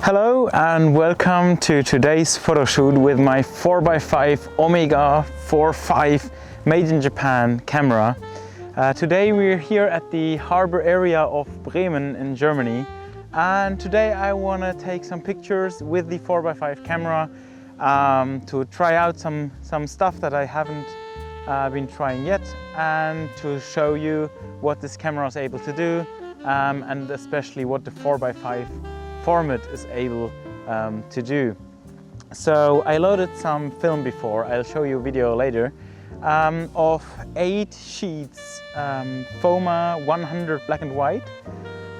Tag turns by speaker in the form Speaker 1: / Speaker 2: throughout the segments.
Speaker 1: Hello and welcome to today's photo shoot with my 4x5 Omega 4.5 made in Japan camera. Today we're here at the harbor area of Bremen in Germany, and today I want to take some pictures with the 4x5 camera to try out some stuff that I haven't been trying yet, and to show you what this camera is able to do, and especially what the 4x5 format is able to do. So I loaded some film before, I'll show you a video later, of 8 sheets Foma 100 black and white,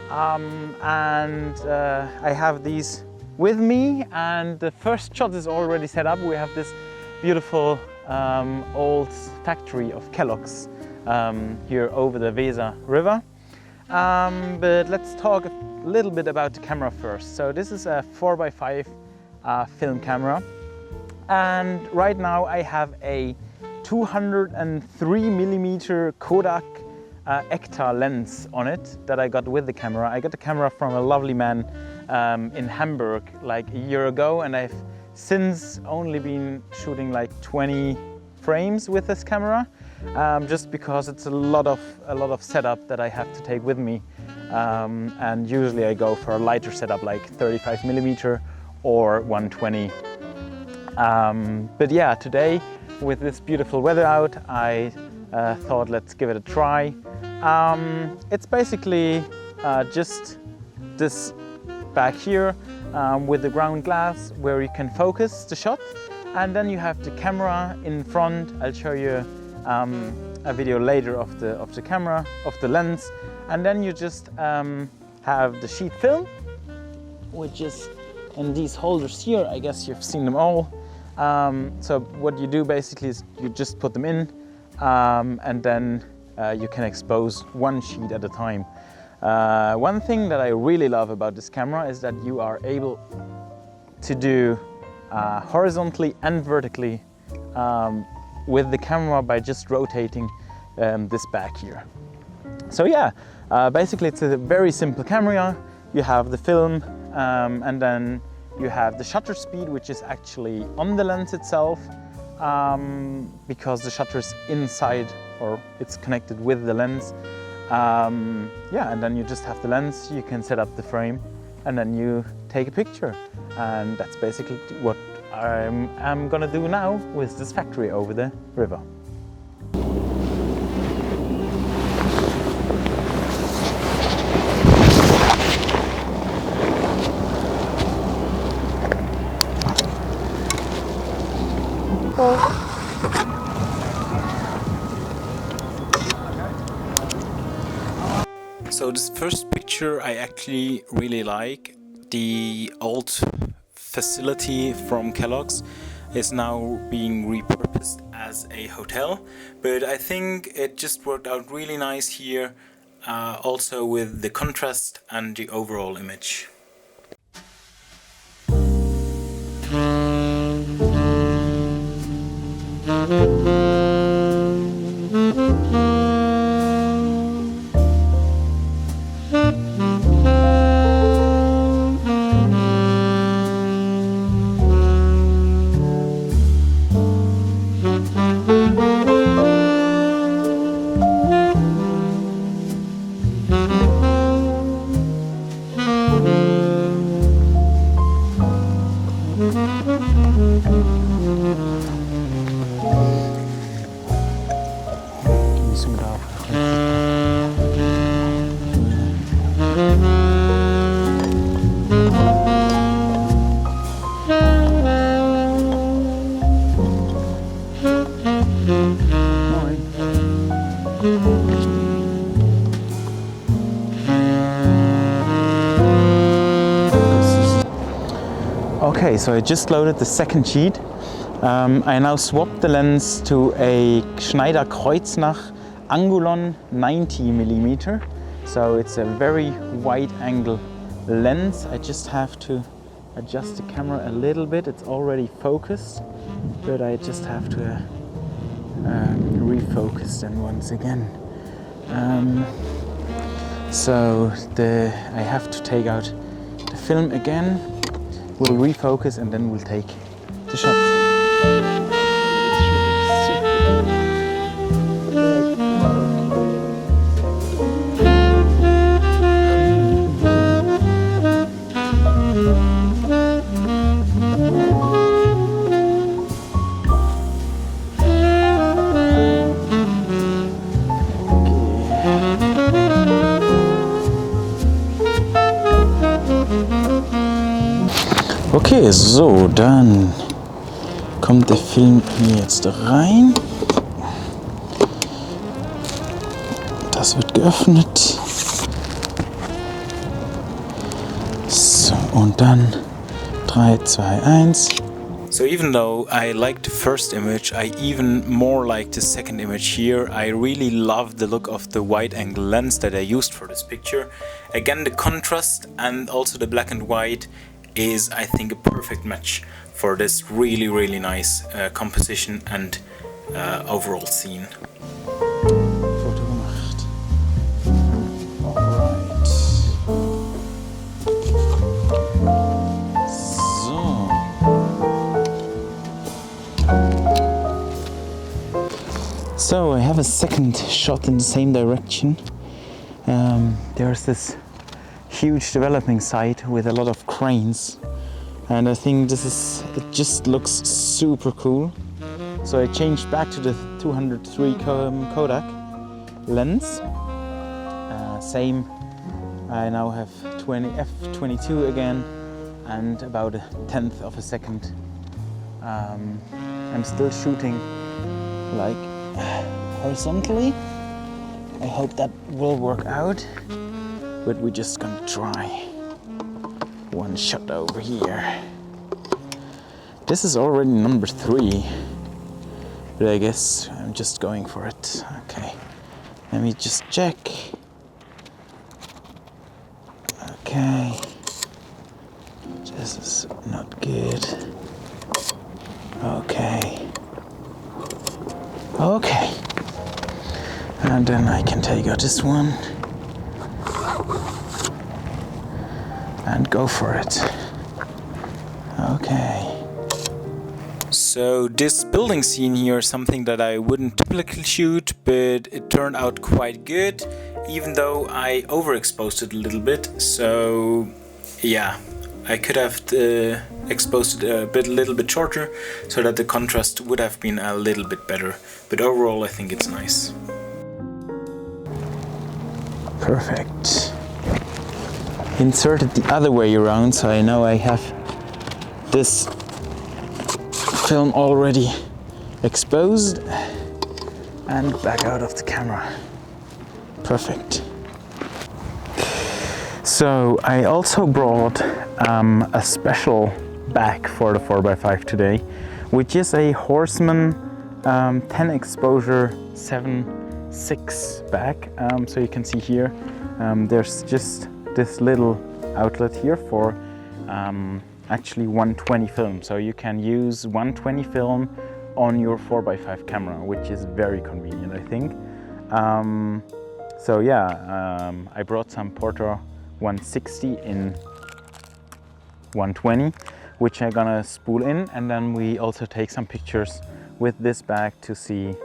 Speaker 1: and I have these with me, and the first shot is already set up. We have this beautiful old factory of Kellogg's here over the Weser river. But let's talk a little bit about the camera first. So this is a 4x5 film camera, and right now I have a 203mm Kodak Ektar lens on it that I got with the camera. I got the camera from a lovely man in Hamburg like a year ago, and I've since only been shooting like 20 frames with this camera. Just because it's a lot of setup that I have to take with me, and usually I go for a lighter setup like 35mm or 120. But yeah, today with this beautiful weather out, I thought let's give it a try. It's basically just this back here with the ground glass where you can focus the shot, and then you have the camera in front. I'll show you a video later of the camera, of the lens, and then you just have the sheet film, which is in these holders here. I guess you've seen them all. So what you do basically is you just put them in, and then you can expose one sheet at a time. One thing that I really love about this camera is that you are able to do horizontally and vertically with the camera by just rotating this back here. So yeah, basically it's a very simple camera. You have the film, and then you have the shutter speed, which is actually on the lens itself, because the shutter is inside, or it's connected with the lens. Yeah, and then you just have the lens, you can set up the frame, and then you take a picture. And that's basically what I'm gonna do now with this factory over the river. So this first picture I actually really like. The old facility from Kellogg's is now being repurposed as a hotel, but I think it just worked out really nice here, also with the contrast and the overall image. Okay, so I just loaded the second sheet. I now swapped the lens to a Schneider Kreuznach Angulon 90mm. So it's a very wide angle lens. I just have to adjust the camera a little bit. It's already focused, but I just have to refocus them once again. So I have to take out the film again, we'll refocus and then we'll take the shot. Okay, so, dann kommt der Film hier jetzt rein. Das wird geöffnet. So, und dann 3, 2, 1. So even though I liked the first image, I even more liked the second image here. I really love the look of the wide-angle lens that I used for this picture. Again, the contrast and also the black and white is, I think, a perfect match for this really, really nice composition and overall scene. Foto gemacht. Alright. So I have a second shot in the same direction. There's this huge developing site with a lot of cranes, and I think it just looks super cool. So I changed back to the 203 Kodak lens. Same, I now have f22 again and about 1/10 of a second. I'm still shooting like horizontally. I hope that will work out. But we're just gonna try one shot over here. This is already number 3, but I guess I'm just going for it. Okay, let me just check. Okay, this is not good. Okay, and then I can take out this one and go for it. Okay. So this building scene here is something that I wouldn't typically shoot, but it turned out quite good, even though I overexposed it a little bit. So yeah, I could have exposed it a little bit shorter so that the contrast would have been a little bit better. But overall, I think it's nice. Perfect. Insert it the other way around, so I know I have this film already exposed and back out of the camera. Perfect. So I also brought a special bag for the 4x5 today, which is a Horseman 10 exposure 7.6 bag. So you can see here there's just this little outlet here for actually 120 film. So you can use 120 film on your 4x5 camera, which is very convenient, I think. So yeah, I brought some Portra 160 in 120, which I'm gonna spool in, and then we also take some pictures with this bag to see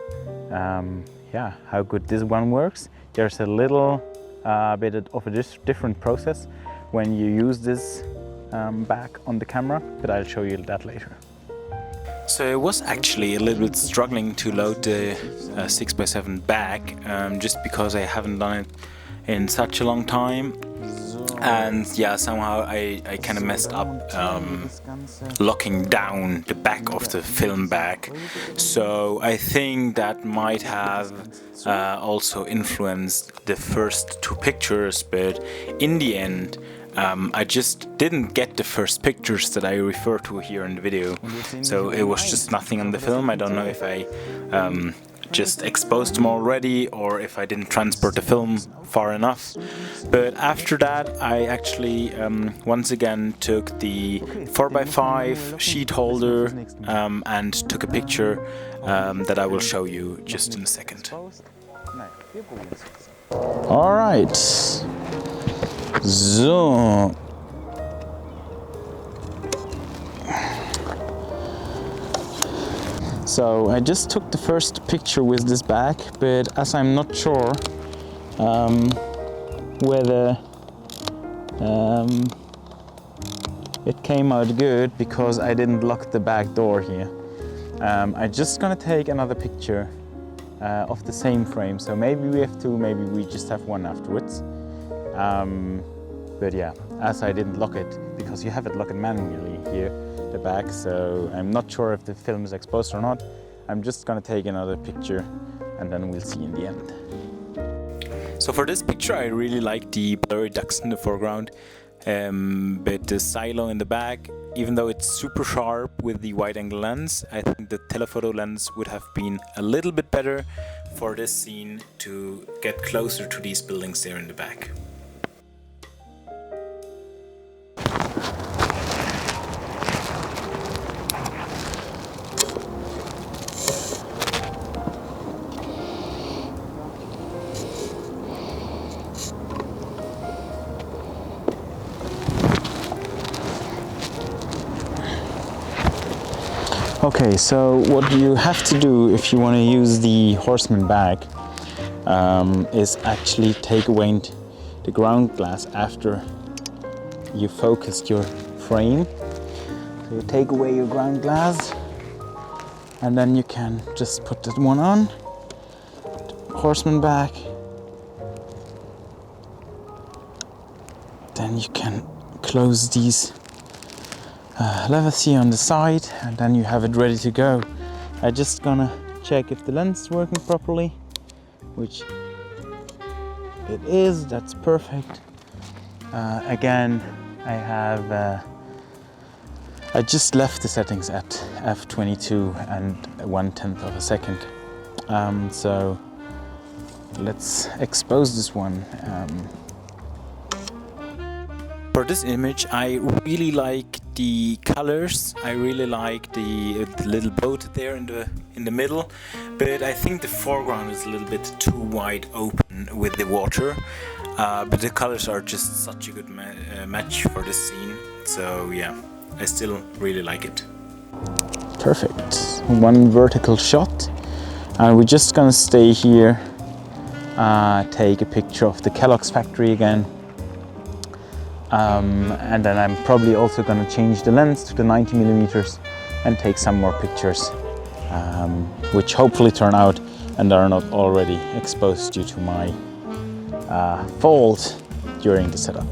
Speaker 1: yeah, how good this one works. There's a little bit of a different process when you use this bag on the camera, but I'll show you that later. So I was actually a little bit struggling to load the 6x7 bag, just because I haven't done it in such a long time, and yeah, somehow I kind of messed up locking down the back of the film bag. So I think that might have also influenced the first 2 pictures, but in the end I just didn't get the first pictures that I refer to here in the video. So it was just nothing on the film. I don't know if I just exposed them already or if I didn't transport the film far enough. But after that I actually once again took the 4x5 sheet holder and took a picture that I will show you just in a second. Alright, so So I just took the first picture with this bag, but as I'm not sure whether it came out good because I didn't lock the back door here. I'm just gonna take another picture of the same frame. So maybe we have two, maybe we just have one afterwards. But yeah, as I didn't lock it, because you have it locked manually here, the back, so I'm not sure if the film is exposed or not. I'm just gonna take another picture and then we'll see in the end. So for this picture I really like the blurry ducks in the foreground, but the silo in the back, even though it's super sharp with the wide angle lens, I think the telephoto lens would have been a little bit better for this scene to get closer to these buildings there in the back. Okay, so what you have to do if you want to use the Horseman bag is actually take away the ground glass after you focused your frame. So you take away your ground glass and then you can just put that one on, Horseman bag. Then you can close these levers here on the side and then you have it ready to go. I'm just gonna check if the lens is working properly, which it is. That's perfect. Again, I just left the settings at f22 and 1/10 of a second. So let's expose this one. For this image, I really like the colors. I really like the little boat there in the middle, but I think the foreground is a little bit too wide open with the water. But the colors are just such a good match for this scene. So yeah, I still really like it. Perfect. One vertical shot, and we're just gonna stay here, take a picture of the Kellogg's factory again. And then I'm probably also going to change the lens to the 90mm and take some more pictures, which hopefully turn out and are not already exposed due to my fault during the setup.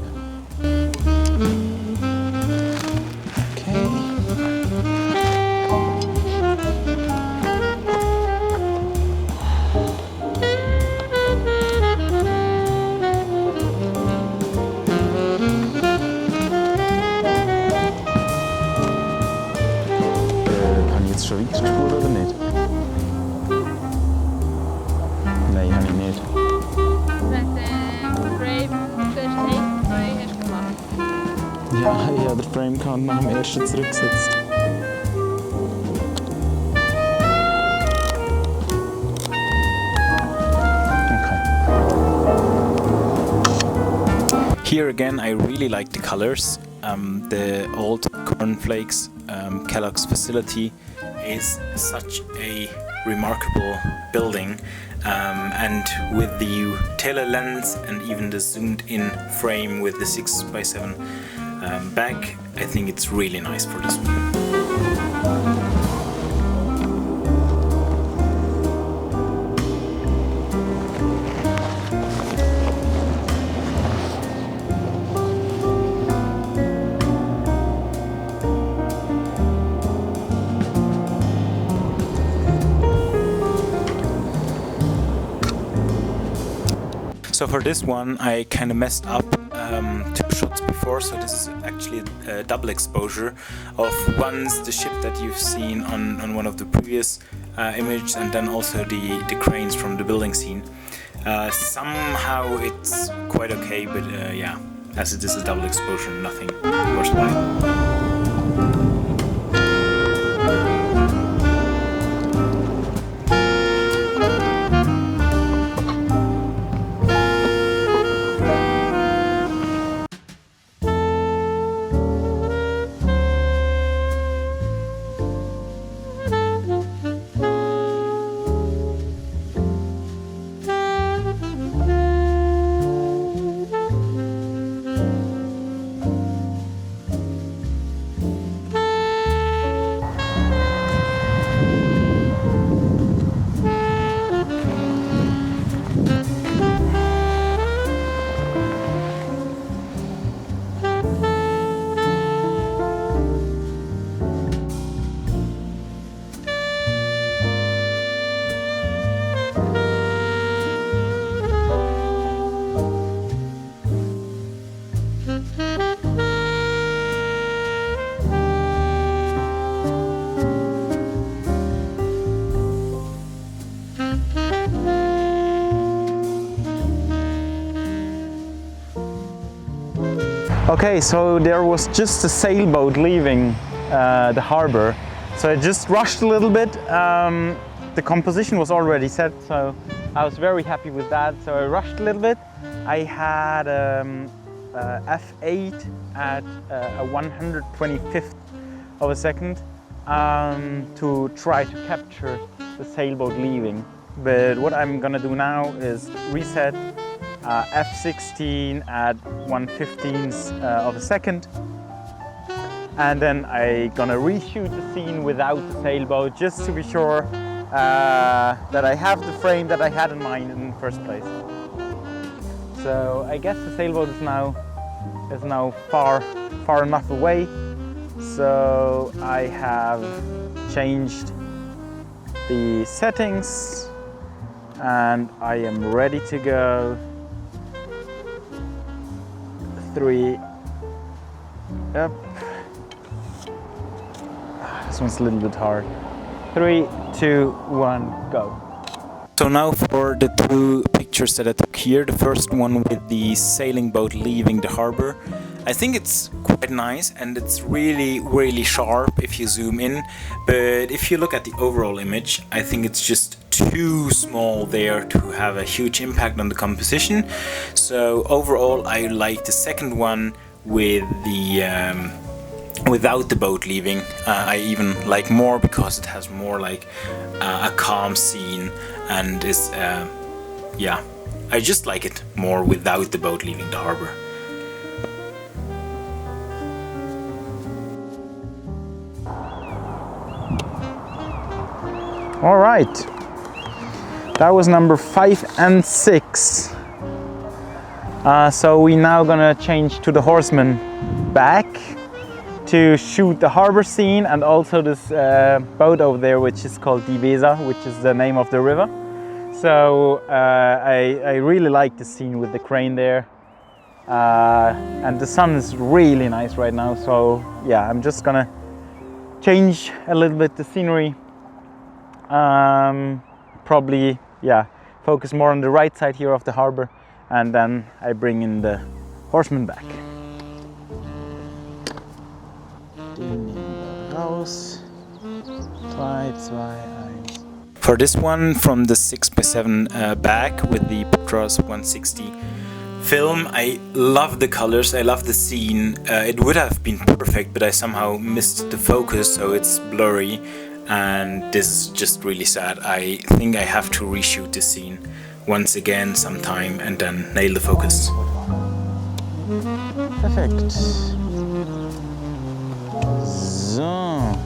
Speaker 2: Ska vi scrolla över ner? Nej, han är ner. Ja, der Frame kann nach dem ersten zurücksetzt.
Speaker 1: Here again, I really like the colors. The old cornflakes Kellogg's facility is such a remarkable building, and with the tele lens and even the zoomed in frame with the 6x7 back, I think it's really nice for this one. So for this one, I kind of messed up 2 shots before, so this is actually a double exposure of once the ship that you've seen on one of the previous images, and then also the cranes from the building scene. Somehow it's quite okay, but yeah, as it is a double exposure, nothing worthwhile. Okay, so there was just a sailboat leaving the harbor, so I just rushed a little bit. The composition was already set, so I was very happy with that. So I rushed a little bit. I had f8 at a 125th of a second to try to capture the sailboat leaving. But what I'm gonna do now is reset f16 at 1/15th of a second, and then I'm gonna reshoot the scene without the sailboat, just to be sure that I have the frame that I had in mind in the first place. So I guess the sailboat is now far enough away. So I have changed the settings and I am ready to go. 3 up. This one's a little bit hard. 3, 2, 1, go. So now for the two pictures that I took here. The first one with the sailing boat leaving the harbor. I think it's quite nice and it's really sharp if you zoom in. But if you look at the overall image, I think it's just too small there to have a huge impact on the composition. So overall I like the second one with the without the boat leaving. I even like more because it has more like a calm scene and is yeah, I just like it more without the boat leaving the harbor. All right, that was number 5 and 6. So we now gonna change to the Horseman back to shoot the harbor scene and also this boat over there, which is called the Weser, which is the name of the river. So I really like the scene with the crane there. And the sun is really nice right now. So yeah, I'm just gonna change a little bit the scenery. Probably, yeah, focus more on the right side here of the harbor, and then I bring in the Horseman back. For this one from the 6x7 back with the Portra 160 film, I love the colors, I love the scene. It would have been perfect, but I somehow missed the focus, so it's blurry. And this is just really sad. I think I have to reshoot the scene once again sometime and then nail the focus.
Speaker 2: Perfekt. So.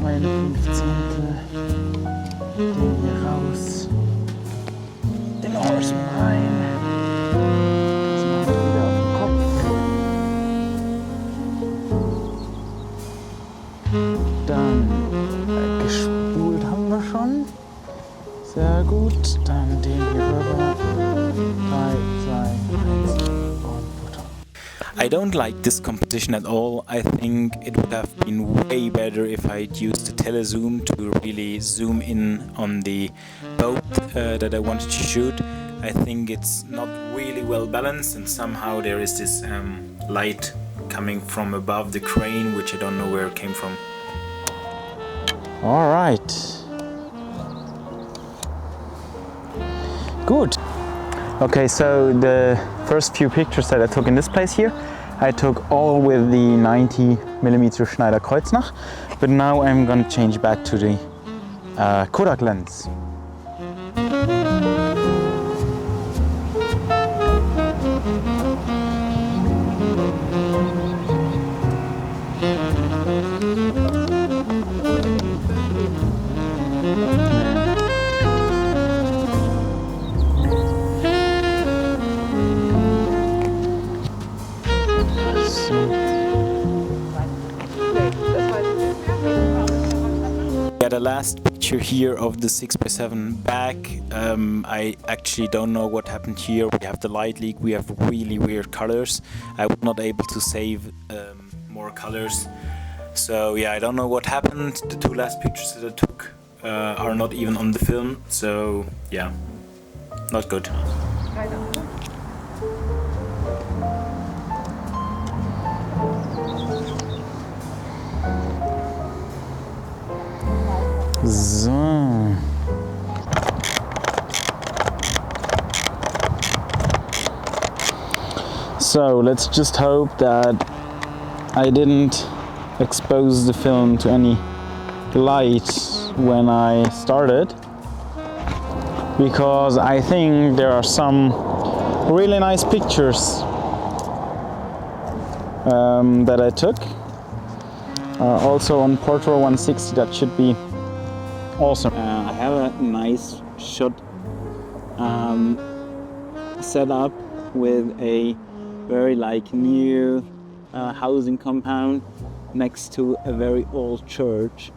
Speaker 2: Meine 15. Den hier raus. Den Horseman rein. Das machen wir wieder auf den Kopf. Dann gespult haben wir schon. Sehr gut. Dann den hier rüber. 3, 2, 1 und Butter.
Speaker 1: I don't like this composition at all. I think it would have been way better if I'd used the telezoom to really zoom in on the boat that I wanted to shoot. I think it's not really well balanced, and somehow there is this light coming from above the crane, which I don't know where it came from.
Speaker 2: All right. Good.
Speaker 1: Okay, so the first few pictures that I took in this place here, I took all with the 90mm Schneider Kreuznach, but now I'm gonna change back to the Kodak lens. The last picture here of the 6x7 back. I actually don't know what happened here. We have the light leak, we have really weird colors. I was not able to save more more colors. So yeah, I don't know what happened. The two last pictures that I took are not even on the film, so yeah, not good.
Speaker 2: So. So let's just hope that I didn't expose the film to any light when I started, because I think there are some really nice pictures that I took. Also on Portra 160, that should be awesome. I have a nice shot set up with a very new housing compound next to a very old church,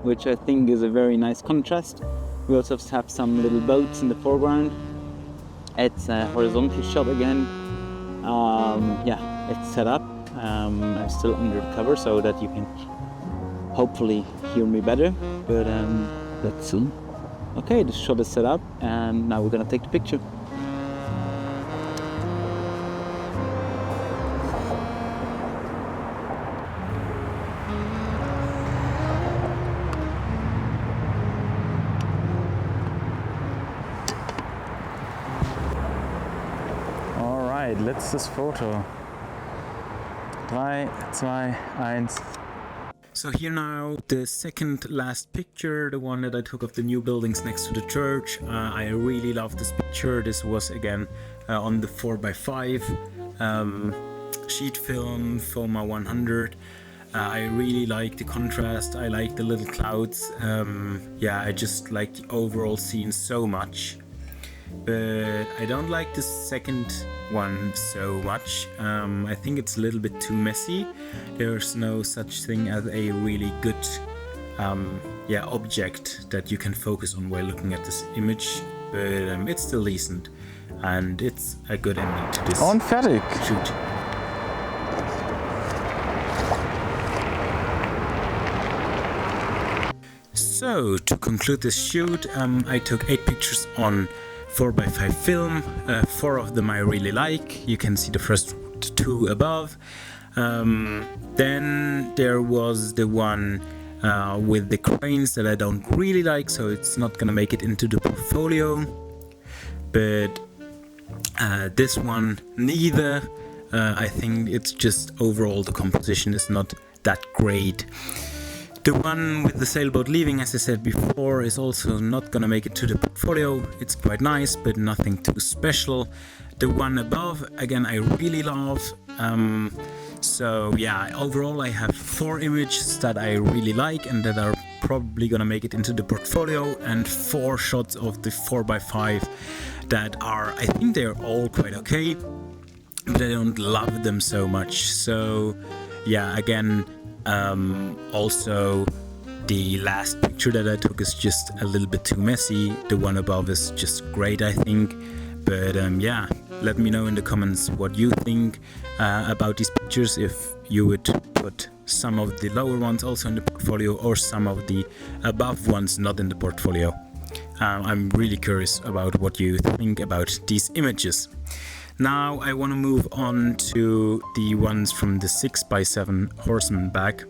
Speaker 2: which I think is a very nice contrast. We also have some little boats in the foreground. It's a horizontal shot again. Yeah, it's set up. I'm still under the cover so that you can hopefully hear me better, but let's see. Okay, the shot is set up and now we're gonna take the picture. Alright, letztes Foto. 3, 2, 1.
Speaker 1: So here now, the second last picture, the one that I took of the new buildings next to the church. I really love this picture. This was again on the 4x5 sheet film, Foma 100. I really like the contrast, I like the little clouds. Yeah, I just like the overall scene so much. But I don't like the second one so much. I think it's a little bit too messy. There's no such thing as a really good object that you can focus on while looking at this image, but it's still decent and it's a good ending to this
Speaker 2: Und fertig.
Speaker 1: shoot. So to conclude this shoot, I took 8 pictures on 4x5 film. 4 of them I really like. You can see the first 2 above. Then there was the one with the cranes that I don't really like, so it's not gonna make it into the portfolio. But this one neither. I think it's just overall the composition is not that great. The one with the sailboat leaving, as I said before, is also not gonna make it to the portfolio. It's quite nice, but nothing too special. The one above, again, I really love. So yeah, overall I have 4 images that I really like and that are probably gonna make it into the portfolio, and 4 shots of the 4x5 that are, I think they're all quite okay, but I don't love them so much. So yeah, again, also the last picture that I took is just a little bit too messy. The one above is just great, I think. But yeah, let me know in the comments what you think about these pictures, if you would put some of the lower ones also in the portfolio or some of the above ones not in the portfolio. I'm really curious about what you think about these images. Now I want to move on to the ones from the 6x7 Horseman bag.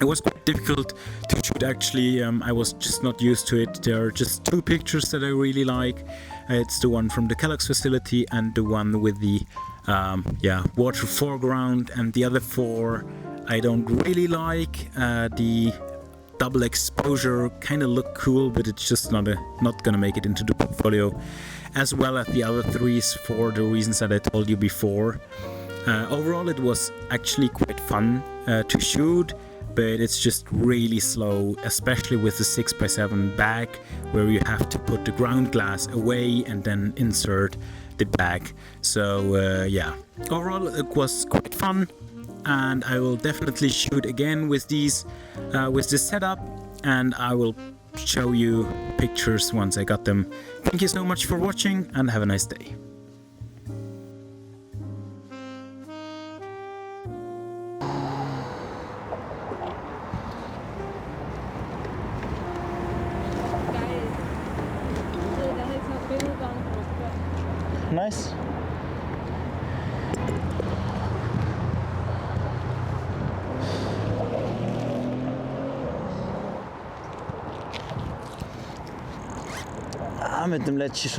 Speaker 1: It was quite difficult to shoot actually. I was just not used to it. There are just 2 pictures that I really like. It's the one from the Kellogg's facility and the one with the water foreground, and the other 4 I don't really like. The double exposure kind of look cool, but it's just not gonna make it into the portfolio, as well as the other 3s for the reasons that I told you before. Overall it was actually quite fun to shoot, but it's just really slow, especially with the 6x7 bag, where you have to put the ground glass away and then insert the bag. So yeah, overall it was quite fun, and I will definitely shoot again with these with this setup, and I will show you pictures once I got them. Thank you so much for watching and have a nice day. Nice. Mit dem letzten Shot